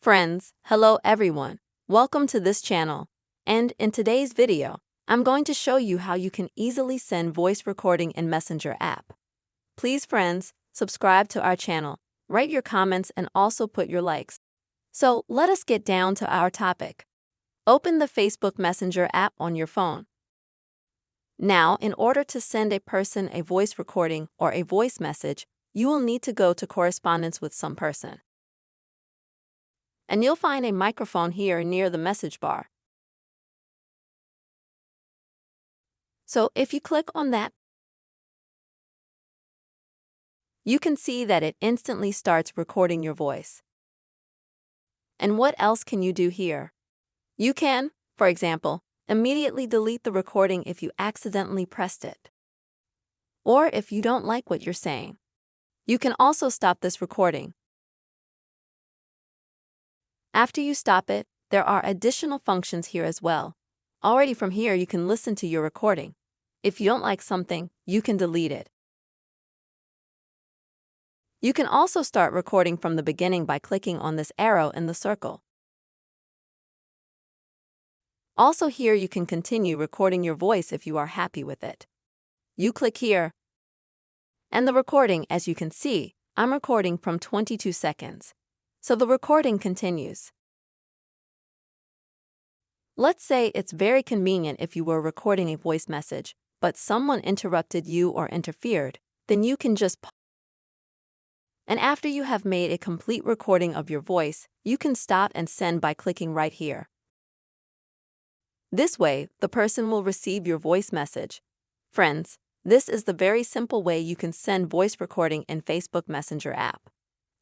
Friends, hello everyone. Welcome to this channel. And in today's video, I'm going to show you how you can easily send voice recording in Messenger app. Please friends, subscribe to our channel, write your comments and also put your likes. So let us get down to our topic. Open the Facebook Messenger app on your phone. Now, in order to send a person a voice recording or a voice message, you will need to go to correspondence with some person. And you'll find a microphone here near the message bar. So if you click on that, you can see that it instantly starts recording your voice. And what else can you do here? You can, for example, immediately delete the recording if you accidentally pressed it. Or if you don't like what you're saying. You can also stop this recording. After you stop it, there are additional functions here as well. Already from here you can listen to your recording. If you don't like something, you can delete it. You can also start recording from the beginning by clicking on this arrow in the circle. Also here you can continue recording your voice if you are happy with it. You click here. And the recording, as you can see, I'm recording from 22 seconds. So the recording continues. Let's say it's very convenient if you were recording a voice message, but someone interrupted you or interfered, then you can just pause. And after you have made a complete recording of your voice, you can stop and send by clicking right here. This way, the person will receive your voice message. Friends, this is the very simple way you can send voice recording in Facebook Messenger app.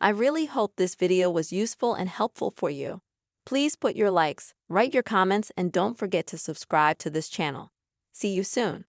I really hope this video was useful and helpful for you. Please put your likes, write your comments, and don't forget to subscribe to this channel. See you soon.